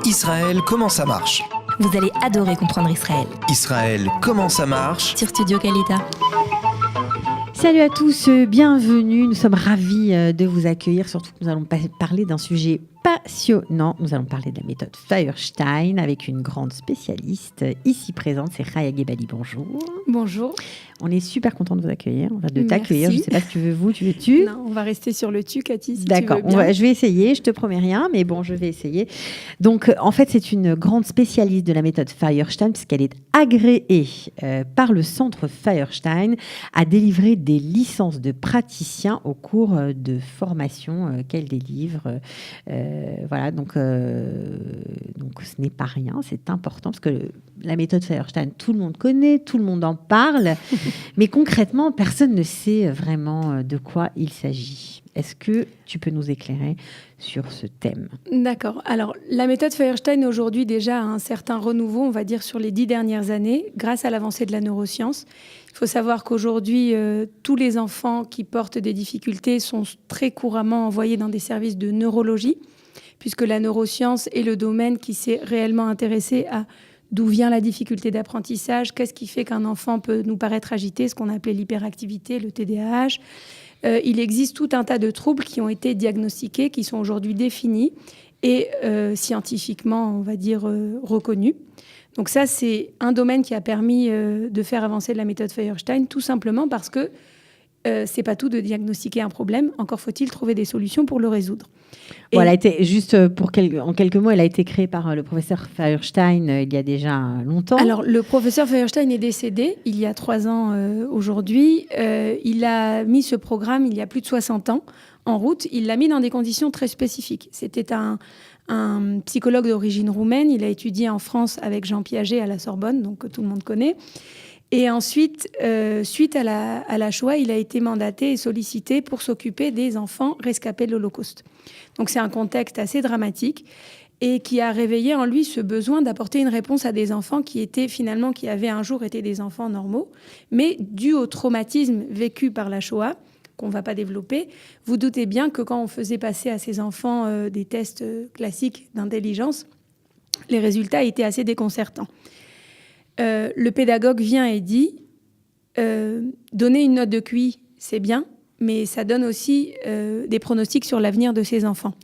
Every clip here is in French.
Israël, comment ça marche ? Vous allez adorer comprendre Israël. Israël, comment ça marche ? Sur Studio Kalita. Salut à tous, bienvenue. Nous sommes ravis de vous accueillir. Surtout que nous allons parler d'un sujet passionnant. Nous allons parler de la méthode Feuerstein avec une grande spécialiste ici présente, c'est Raya Gebali. Bonjour. Bonjour. On est super content de vous accueillir. On va t'accueillir. Je ne sais pas si tu veux vous, tu veux tu. Non, on va rester sur le tu, Cathy, si D'accord. tu veux bien. Je vais essayer. Je te promets rien, mais bon, je vais essayer. Donc, en fait, c'est une grande spécialiste de la méthode Feuerstein puisqu'elle est agréée par le centre Feuerstein à délivrer des licences de praticiens au cours de formation qu'elle délivre. Voilà. Donc, ce n'est pas rien. C'est important parce que la méthode Feuerstein, tout le monde connaît, tout le monde en parle. Mais concrètement, personne ne sait vraiment de quoi il s'agit. Est-ce que tu peux nous éclairer sur ce thème ? D'accord. Alors, la méthode Feuerstein, aujourd'hui, déjà a un certain renouveau, on va dire, sur les 10 dernières années, grâce à l'avancée de la neuroscience. Il faut savoir qu'aujourd'hui, tous les enfants qui portent des difficultés sont très couramment envoyés dans des services de neurologie, puisque la neuroscience est le domaine qui s'est réellement intéressé à d'où vient la difficulté d'apprentissage, qu'est-ce qui fait qu'un enfant peut nous paraître agité, ce qu'on appelait l'hyperactivité, le TDAH. Il existe tout un tas de troubles qui ont été diagnostiqués, qui sont aujourd'hui définis et scientifiquement, on va dire, reconnus. Donc ça, c'est un domaine qui a permis de faire avancer la méthode Feuerstein, tout simplement parce que c'est pas tout de diagnostiquer un problème, encore faut-il trouver des solutions pour le résoudre. Bon, elle a été, juste en quelques mots, elle a été créée par le professeur Feuerstein il y a déjà longtemps. Alors, le professeur Feuerstein est décédé il y a 3 ans aujourd'hui. Il a mis ce programme il y a plus de 60 ans en route. Il l'a mis dans des conditions très spécifiques. C'était un psychologue d'origine roumaine. Il a étudié en France avec Jean Piaget à la Sorbonne, donc que tout le monde connaît. Et ensuite, suite à la Shoah, il a été mandaté et sollicité pour s'occuper des enfants rescapés de l'Holocauste. Donc c'est un contexte assez dramatique et qui a réveillé en lui ce besoin d'apporter une réponse à des enfants qui avaient un jour été des enfants normaux, mais dû au traumatisme vécu par la Shoah, qu'on ne va pas développer, vous doutez bien que quand on faisait passer à ces enfants des tests classiques d'intelligence, les résultats étaient assez déconcertants. Le pédagogue vient et dit donner une note de QI, c'est bien, mais ça donne aussi des pronostics sur l'avenir de ces enfants.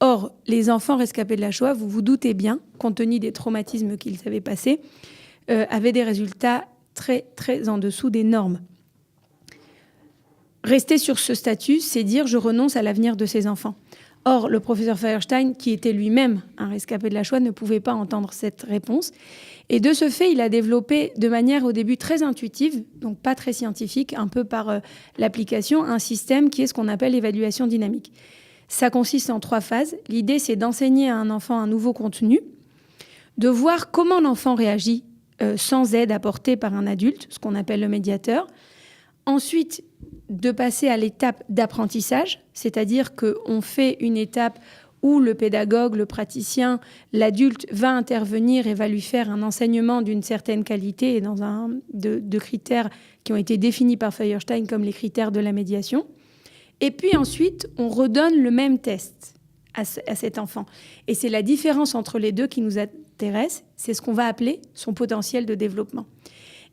Or, les enfants rescapés de la Shoah, vous vous doutez bien, compte tenu des traumatismes qu'ils avaient passés, avaient des résultats très, très en dessous des normes. Rester sur ce statut, c'est dire je renonce à l'avenir de ces enfants. Or, le professeur Feuerstein, qui était lui-même un rescapé de la Shoah, ne pouvait pas entendre cette réponse. Et de ce fait, il a développé de manière au début très intuitive, donc pas très scientifique, un peu par l'application, un système qui est ce qu'on appelle l'évaluation dynamique. Ça consiste en 3 phases. L'idée, c'est d'enseigner à un enfant un nouveau contenu, de voir comment l'enfant réagit sans aide apportée par un adulte, ce qu'on appelle le médiateur. Ensuite, de passer à l'étape d'apprentissage, c'est-à-dire qu'on fait une étape où le pédagogue, le praticien, l'adulte va intervenir et va lui faire un enseignement d'une certaine qualité et dans de critères qui ont été définis par Feuerstein comme les critères de la médiation. Et puis ensuite, on redonne le même test à cet enfant. Et c'est la différence entre les deux qui nous intéresse, c'est ce qu'on va appeler son potentiel de développement.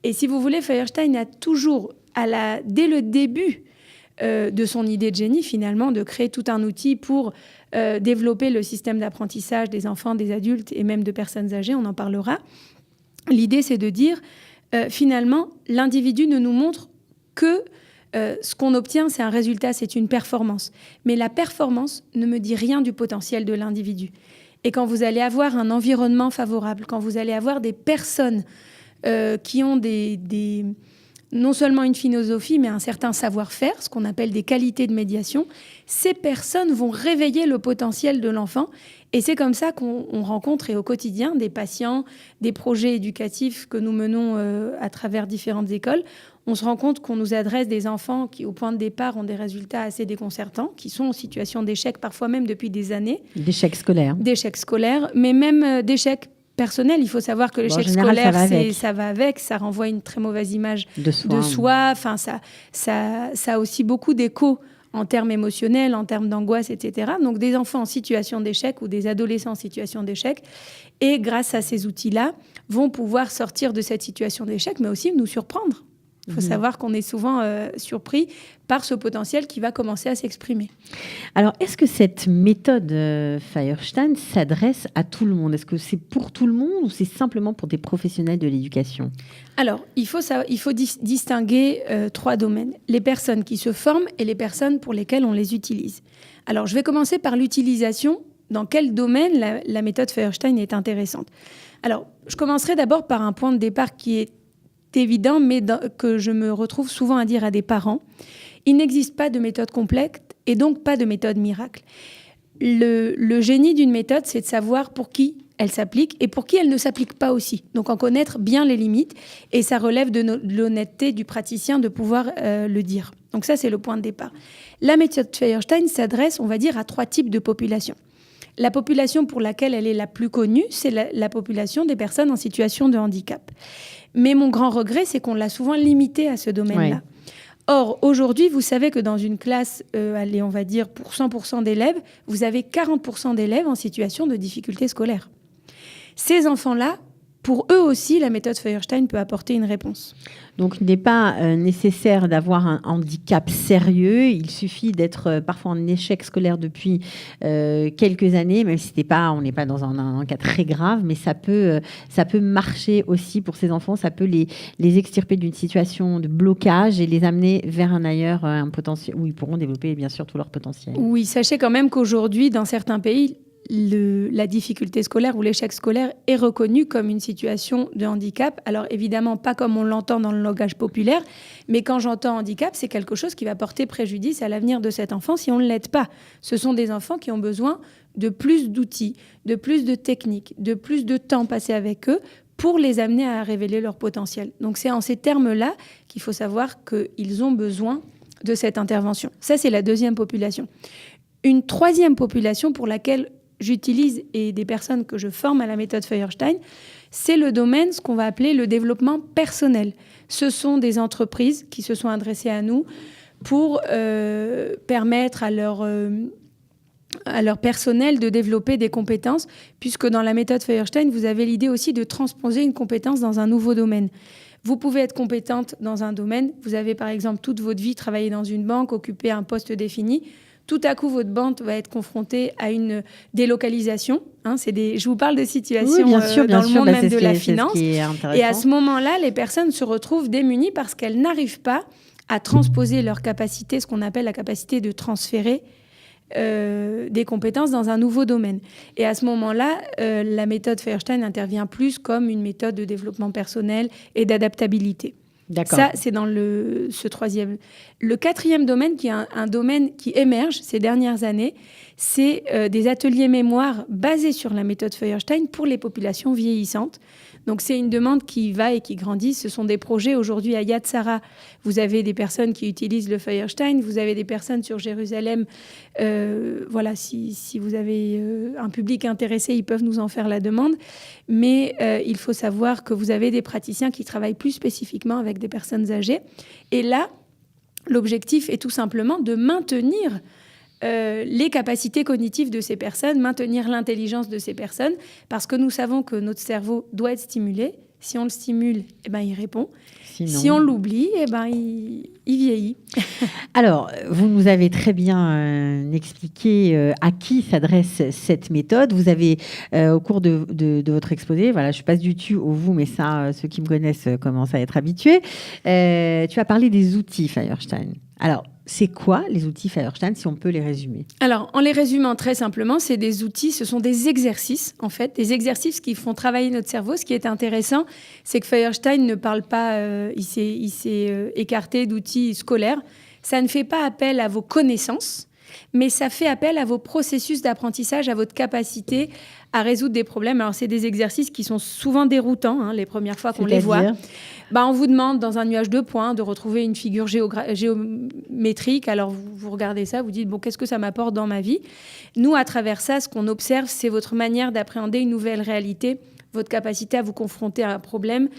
Et si vous voulez, Feuerstein a toujours, dès le début de son idée de génie, finalement, de créer tout un outil pour développer le système d'apprentissage des enfants, des adultes et même de personnes âgées, on en parlera. L'idée, c'est de dire, finalement, l'individu ne nous montre que ce qu'on obtient, c'est un résultat, c'est une performance. Mais la performance ne me dit rien du potentiel de l'individu. Et quand vous allez avoir un environnement favorable, quand vous allez avoir des personnes qui ont non seulement une philosophie, mais un certain savoir-faire, ce qu'on appelle des qualités de médiation, ces personnes vont réveiller le potentiel de l'enfant. Et c'est comme ça qu'on rencontre et au quotidien des patients, des projets éducatifs que nous menons à travers différentes écoles. On se rend compte qu'on nous adresse des enfants qui, au point de départ, ont des résultats assez déconcertants, qui sont en situation d'échec, parfois même depuis des années. D'échec scolaire. D'échec scolaire, mais même d'échec personnel. Il faut savoir que l'échec scolaire, ça va avec, ça renvoie une très mauvaise image de soi. Enfin, ça a aussi beaucoup d'écho en termes émotionnels, en termes d'angoisse, etc. Donc des enfants en situation d'échec ou des adolescents en situation d'échec. Et grâce à ces outils-là, vont pouvoir sortir de cette situation d'échec, mais aussi nous surprendre. Il faut savoir qu'on est souvent surpris par ce potentiel qui va commencer à s'exprimer. Alors, est-ce que cette méthode Feuerstein s'adresse à tout le monde? Est-ce que c'est pour tout le monde ou c'est simplement pour des professionnels de l'éducation? Alors, il faut distinguer 3 domaines. Les personnes qui se forment et les personnes pour lesquelles on les utilise. Alors, je vais commencer par l'utilisation. Dans quel domaine la méthode Feuerstein est intéressante? Alors, je commencerai d'abord par un point de départ qui est évident, mais que je me retrouve souvent à dire à des parents. Il n'existe pas de méthode complète et donc pas de méthode miracle. Le génie d'une méthode, c'est de savoir pour qui elle s'applique et pour qui elle ne s'applique pas aussi. Donc en connaître bien les limites, et ça relève de l'honnêteté du praticien de pouvoir le dire. Donc ça, c'est le point de départ. La méthode Feuerstein s'adresse, on va dire, à 3 types de populations. La population pour laquelle elle est la plus connue, c'est la population des personnes en situation de handicap. Mais mon grand regret, c'est qu'on l'a souvent limitée à ce domaine-là. Ouais. Or, aujourd'hui, vous savez que dans une classe, allez, on va dire pour 100% d'élèves, vous avez 40% d'élèves en situation de difficulté scolaire. Ces enfants-là, pour eux aussi, la méthode Feuerstein peut apporter une réponse. Donc, il n'est pas nécessaire d'avoir un handicap sérieux. Il suffit d'être parfois en échec scolaire depuis quelques années, même si on n'est pas dans un cas très grave, mais ça peut marcher aussi pour ces enfants. Ça peut les extirper d'une situation de blocage et les amener vers un ailleurs, un potentiel où ils pourront développer bien sûr tout leur potentiel. Oui, sachez quand même qu'aujourd'hui, dans certains pays, la difficulté scolaire ou l'échec scolaire est reconnu comme une situation de handicap. Alors évidemment, pas comme on l'entend dans le langage populaire, mais quand j'entends handicap, c'est quelque chose qui va porter préjudice à l'avenir de cet enfant si on ne l'aide pas. Ce sont des enfants qui ont besoin de plus d'outils, de plus de techniques, de plus de temps passé avec eux pour les amener à révéler leur potentiel. Donc c'est en ces termes-là qu'il faut savoir qu'ils ont besoin de cette intervention. Ça, c'est la deuxième population. Une troisième population pour laquelle j'utilise et des personnes que je forme à la méthode Feuerstein, c'est le domaine, ce qu'on va appeler le développement personnel. Ce sont des entreprises qui se sont adressées à nous pour permettre à leur personnel de développer des compétences, puisque dans la méthode Feuerstein, vous avez l'idée aussi de transposer une compétence dans un nouveau domaine. Vous pouvez être compétente dans un domaine, vous avez par exemple toute votre vie travaillé dans une banque, occupé un poste défini. Tout à coup, votre banque va être confrontée à une délocalisation. Je vous parle de situations dans le monde même de la finance. Et à ce moment-là, les personnes se retrouvent démunies parce qu'elles n'arrivent pas à transposer leur capacité, ce qu'on appelle la capacité de transférer des compétences dans un nouveau domaine. Et à ce moment-là, la méthode Feuerstein intervient plus comme une méthode de développement personnel et d'adaptabilité. D'accord. Ça, c'est dans ce troisième. Le quatrième domaine, qui est un domaine qui émerge ces dernières années, c'est des ateliers mémoire basés sur la méthode Feuerstein pour les populations vieillissantes. Donc, c'est une demande qui va et qui grandit. Ce sont des projets. Aujourd'hui, à Yad Sarah, vous avez des personnes qui utilisent le Feuerstein. Vous avez des personnes sur Jérusalem. Voilà, si vous avez un public intéressé, ils peuvent nous en faire la demande. Mais il faut savoir que vous avez des praticiens qui travaillent plus spécifiquement avec des personnes âgées. Et là, l'objectif est tout simplement de maintenir les capacités cognitives de ces personnes, maintenir l'intelligence de ces personnes, parce que nous savons que notre cerveau doit être stimulé. Si on le stimule, il répond. Sinon... Si on l'oublie, il vieillit. Alors, vous nous avez très bien expliqué à qui s'adresse cette méthode. Vous avez, au cours de votre exposé, voilà, je passe du tu au vous, mais ça, ceux qui me connaissent commencent à être habitués. Tu as parlé des outils Feuerstein. Alors, c'est quoi les outils Feuerstein, si on peut les résumer? Alors, en les résumant très simplement, c'est des outils, ce sont des exercices, en fait, des exercices qui font travailler notre cerveau. Ce qui est intéressant, c'est que Feuerstein ne parle pas, il s'est écarté d'outils scolaires. Ça ne fait pas appel à vos connaissances, mais ça fait appel à vos processus d'apprentissage, à votre capacité à résoudre des problèmes. Alors, c'est des exercices qui sont souvent déroutants, les premières fois qu'on les voit. On vous demande, dans un nuage de points, de retrouver une figure géométrique. Alors, vous regardez ça, vous dites, qu'est-ce que ça m'apporte dans ma vie? Nous, à travers ça, ce qu'on observe, c'est votre manière d'appréhender une nouvelle réalité votre capacité à vous confronter à un problème,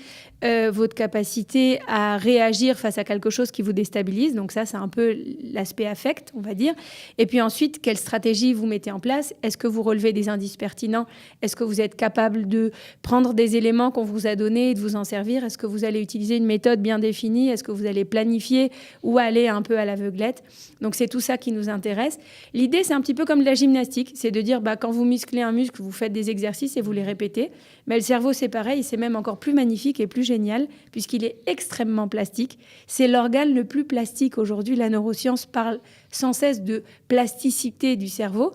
votre capacité à réagir face à quelque chose qui vous déstabilise. Donc ça, c'est un peu l'aspect affect, on va dire. Et puis ensuite, quelle stratégie vous mettez en place? Est-ce que vous relevez des indices pertinents? Est-ce que vous êtes capable de prendre des éléments qu'on vous a donnés et de vous en servir? Est-ce que vous allez utiliser une méthode bien définie? Est-ce que vous allez planifier ou aller un peu à l'aveuglette? Donc c'est tout ça qui nous intéresse. L'idée, c'est un petit peu comme de la gymnastique. C'est de dire, quand vous musclez un muscle, vous faites des exercices et vous les répétez. Mais le cerveau, c'est pareil. C'est même encore plus magnifique et plus génial puisqu'il est extrêmement plastique. C'est l'organe le plus plastique aujourd'hui. La neuroscience parle sans cesse de plasticité du cerveau.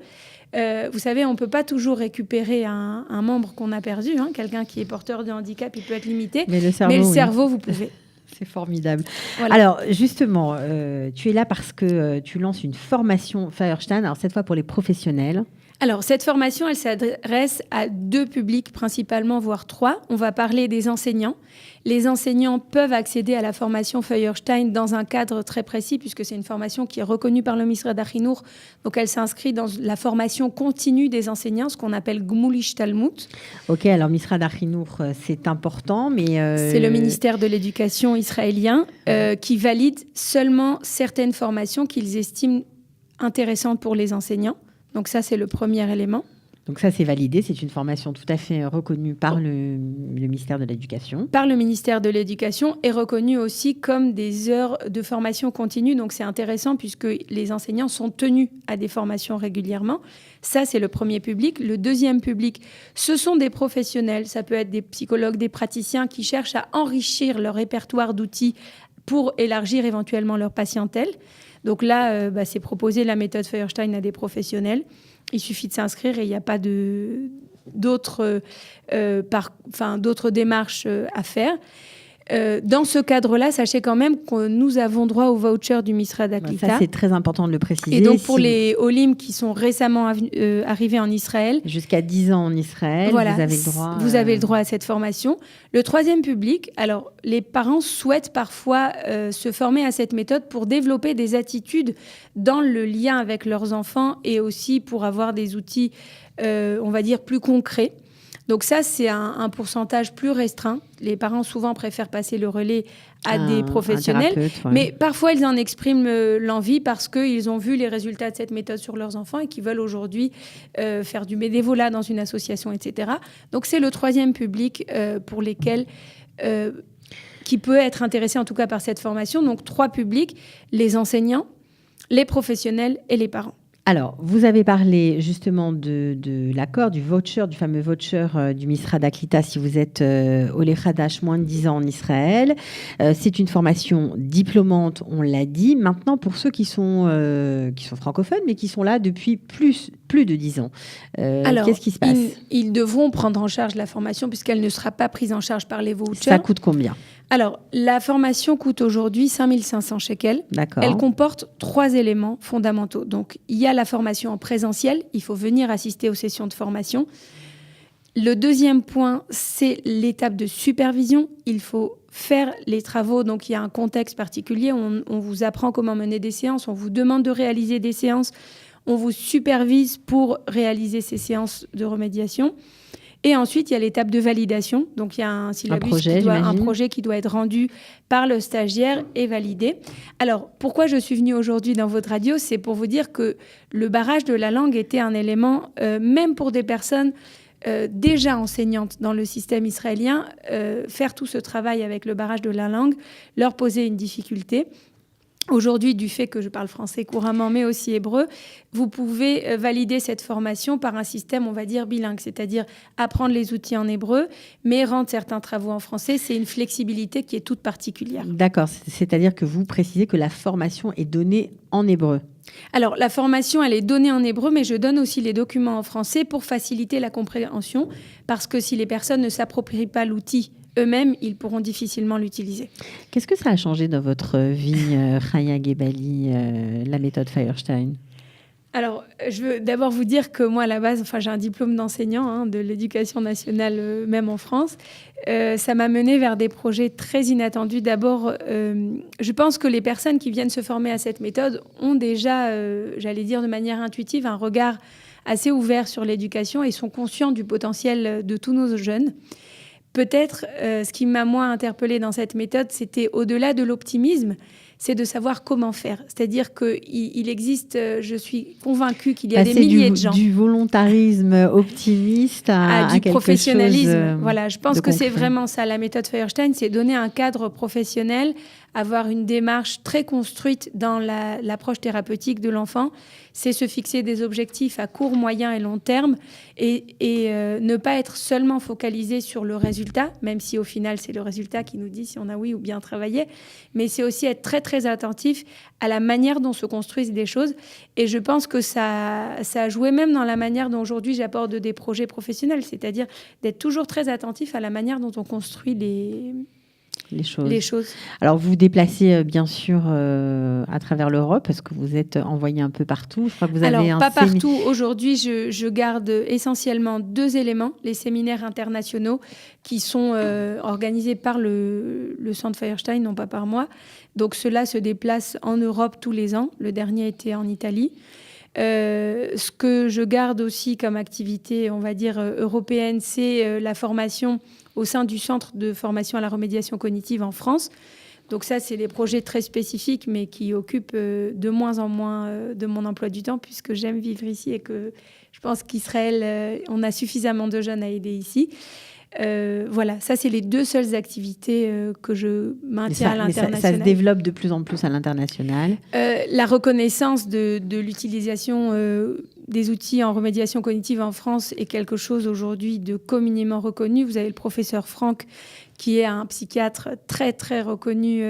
Vous savez, on ne peut pas toujours récupérer un membre qu'on a perdu. Quelqu'un qui est porteur de handicap, il peut être limité. Mais le cerveau, vous pouvez. C'est formidable. Voilà. Alors, justement, tu es là parce que tu lances une formation Feuerstein, alors cette fois pour les professionnels. Alors, cette formation, elle s'adresse à 2 publics principalement, voire 3. On va parler des enseignants. Les enseignants peuvent accéder à la formation Feuerstein dans un cadre très précis, puisque c'est une formation qui est reconnue par le Misrad Achinour. Donc, elle s'inscrit dans la formation continue des enseignants, ce qu'on appelle Gmul Ishtalmut. Ok, alors Misrad Achinour, c'est important, mais... C'est le ministère de l'Éducation israélien qui valide seulement certaines formations qu'ils estiment intéressantes pour les enseignants. Donc ça, c'est le premier élément. Donc ça, c'est validé. C'est une formation tout à fait reconnue par le ministère de l'Éducation. Par le ministère de l'Éducation et reconnue aussi comme des heures de formation continue. Donc c'est intéressant puisque les enseignants sont tenus à des formations régulièrement. Ça, c'est le premier public. Le deuxième public, ce sont des professionnels. Ça peut être des psychologues, des praticiens qui cherchent à enrichir leur répertoire d'outils pour élargir éventuellement leur patientèle. Donc là, c'est proposer la méthode Feuerstein à des professionnels. Il suffit de s'inscrire et il n'y a pas d'autres démarches à faire. Dans ce cadre-là, sachez quand même que nous avons droit au voucher du Misrad Aklita. Ça, c'est très important de le préciser. Et donc, pour les Olim qui sont récemment arrivés en Israël... Jusqu'à 10 ans en Israël, voilà, vous avez le droit... Vous avez le droit à cette formation. Le troisième public, alors, les parents souhaitent parfois se former à cette méthode pour développer des attitudes dans le lien avec leurs enfants et aussi pour avoir des outils, on va dire, plus concrets. Donc ça, c'est un pourcentage plus restreint. Les parents, souvent, préfèrent passer le relais à des professionnels. Ouais. Mais parfois, ils en expriment l'envie parce qu'ils ont vu les résultats de cette méthode sur leurs enfants et qu'ils veulent aujourd'hui faire du bénévolat dans une association, etc. Donc c'est le troisième public pour lesquels... qui peut être intéressé en tout cas par cette formation. Donc 3 publics, les enseignants, les professionnels et les parents. Alors, vous avez parlé justement de l'accord, du voucher, du fameux voucher du Misrad Aklita si vous êtes Olé Khadash, moins de 10 ans en Israël. C'est une formation diplômante, on l'a dit. Maintenant, pour ceux qui sont francophones, mais qui sont là depuis plus de 10 ans, qu'est-ce qui se passe? Ils devront prendre en charge la formation puisqu'elle ne sera pas prise en charge par les vouchers. Ça coûte combien? Alors, la formation coûte aujourd'hui 5 500 shekels. D'accord. Elle comporte 3 éléments fondamentaux. Donc, il y a la formation en présentiel. Il faut venir assister aux sessions de formation. Le deuxième point, c'est l'étape de supervision. Il faut faire les travaux. Donc, il y a un contexte particulier. On vous apprend comment mener des séances. On vous demande de réaliser des séances. On vous supervise pour réaliser ces séances de remédiation. Et ensuite, il y a l'étape de validation. Donc, il y a un syllabus, un projet qui doit être rendu par le stagiaire et validé. Alors, pourquoi je suis venue aujourd'hui dans votre radio? C'est pour vous dire que le barrage de la langue était un élément, même pour des personnes déjà enseignantes dans le système israélien, faire tout ce travail avec le barrage de la langue leur posait une difficulté. Aujourd'hui, du fait que je parle français couramment, mais aussi hébreu, vous pouvez valider cette formation par un système, on va dire, bilingue, c'est-à-dire apprendre les outils en hébreu, mais rendre certains travaux en français. C'est une flexibilité qui est toute particulière. D'accord, c'est-à-dire que vous précisez que la formation est donnée en hébreu. Alors, la formation, elle est donnée en hébreu, mais je donne aussi les documents en français pour faciliter la compréhension, parce que si les personnes ne s'approprient pas l'outil eux-mêmes, ils pourront difficilement l'utiliser. Qu'est-ce que ça a changé dans votre vie, Chaya Gebali, la méthode Feuerstein? Alors, je veux d'abord vous dire que moi, à la base, j'ai un diplôme d'enseignant de l'éducation nationale, même en France. Ça m'a menée vers des projets très inattendus. D'abord, je pense que les personnes qui viennent se former à cette méthode ont déjà, j'allais dire de manière intuitive, un regard assez ouverts sur l'éducation et sont conscients du potentiel de tous nos jeunes. Peut-être, ce qui m'a moins interpellée dans cette méthode, c'était au-delà de l'optimisme, c'est de savoir comment faire. C'est-à-dire qu'il existe, je suis convaincue qu'il y a des milliers de gens. Du volontarisme optimiste à du quelque professionnalisme. chose, voilà, je pense que concret. c'est vraiment ça, la méthode Feuerstein, c'est donner un cadre professionnel, avoir une démarche très construite dans l'approche thérapeutique de l'enfant. C'est se fixer des objectifs à court, moyen et long terme et ne pas être seulement focalisé sur le résultat, même si au final, c'est le résultat qui nous dit si on a oui ou bien travaillé. Mais c'est aussi être très, très attentif à la manière dont se construisent des choses. Et je pense que ça a joué même dans la manière dont aujourd'hui j'aborde des projets professionnels, c'est-à-dire d'être toujours très attentif à la manière dont on construit les choses. Alors, vous vous déplacez bien sûr à travers l'Europe parce que vous êtes envoyé un peu partout. Je crois que vous avez pas partout. Aujourd'hui, je garde essentiellement 2 éléments. Les séminaires internationaux qui sont organisés par le Centre Feuerstein, non pas par moi. Donc, ceux-là se déplacent en Europe tous les ans. Le dernier était en Italie. Ce que je garde aussi comme activité, on va dire, européenne, c'est la formation au sein du Centre de formation à la remédiation cognitive en France. Donc ça, c'est des projets très spécifiques, mais qui occupent de moins en moins de mon emploi du temps, puisque j'aime vivre ici et que je pense qu'Israël, on a suffisamment de jeunes à aider ici. Voilà, ça, c'est les 2 seules activités que je maintiens à l'international. Ça se développe de plus en plus à l'international. La reconnaissance de l'utilisation des outils en remédiation cognitive en France est quelque chose aujourd'hui de communément reconnu. Vous avez le professeur Franck, qui est un psychiatre très, très reconnu,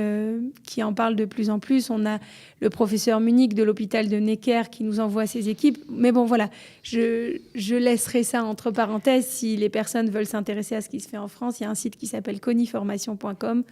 qui en parle de plus en plus. On a le professeur Munich de l'hôpital de Necker qui nous envoie ses équipes. Mais bon, voilà, je laisserai ça entre parenthèses. Si les personnes veulent s'intéresser à ce qui se fait en France, il y a un site qui s'appelle coniformation.com.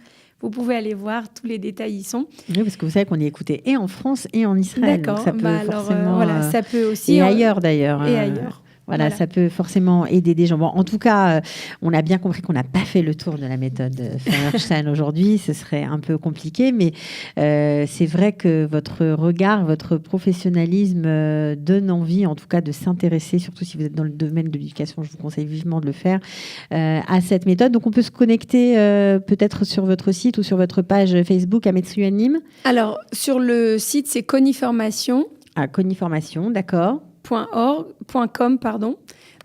Vous pouvez aller voir, tous les détails y sont. Oui, parce que vous savez qu'on est écouté et en France et en Israël. D'accord, donc ça peut forcément, voilà, ça peut aussi... Et ailleurs d'ailleurs. Et ailleurs. Voilà, ça peut forcément aider des gens. Bon, en tout cas, on a bien compris qu'on n'a pas fait le tour de la méthode Feuerstein aujourd'hui. Ce serait un peu compliqué, mais c'est vrai que votre regard, votre professionnalisme donne envie, en tout cas, de s'intéresser, surtout si vous êtes dans le domaine de l'éducation. Je vous conseille vivement de le faire, à cette méthode. Donc, on peut se connecter peut-être sur votre site ou sur votre page Facebook à Metsuyanim. Alors, sur le site, c'est Coniformation. Ah, Coniformation, d'accord. .com, pardon.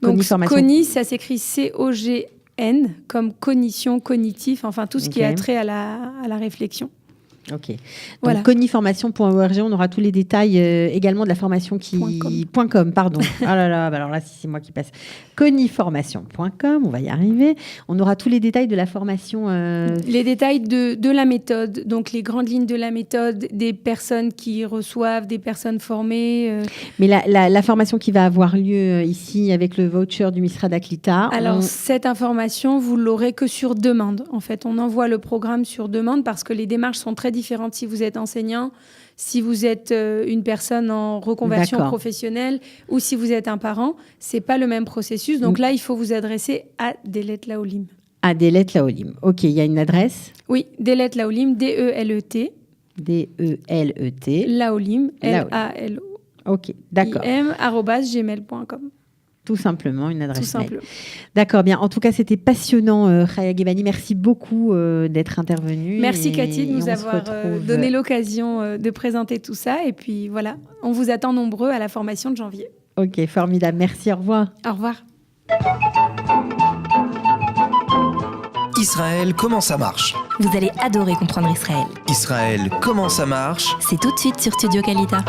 Donc, Coni, ça s'écrit C-O-G-N, comme cognition, cognitif, enfin tout ce qui a trait à la réflexion. Ok. Donc, voilà. coniformation.org, on aura tous les détails également de la formation .com, pardon. Ah là là, alors là, c'est moi qui passe. Coniformation.com, on va y arriver. On aura tous les détails de la formation. Les détails de la méthode, donc les grandes lignes de la méthode, des personnes qui reçoivent, des personnes formées. Mais la formation qui va avoir lieu ici avec le voucher du Misra d'Aklita. Alors, cette information, vous l'aurez que sur demande. En fait, on envoie le programme sur demande parce que les démarches sont très différentes si vous êtes enseignant, si vous êtes une personne en reconversion professionnelle ou si vous êtes un parent. C'est pas le même processus. Donc là, il faut vous adresser à Delet Laolim. À Delet Laolim. Ok, il y a une adresse. Oui, Delet Laolim, D-E-L-E-T. D-E-L-E-T. Laolim, L-A-L-O. Ok, d'accord. im@gmail.com. Tout simplement, une adresse Tout mail. simplement. D'accord, bien. En tout cas, c'était passionnant, Chaya Ghebani. Merci beaucoup d'être intervenue. Merci Cathy de nous avoir donné l'occasion de présenter tout ça. Et puis voilà, on vous attend nombreux à la formation de janvier. Ok, formidable. Merci, au revoir. Au revoir. Israël, comment ça marche? Vous allez adorer comprendre Israël. Israël, comment ça marche? C'est tout de suite sur Studio Kalita.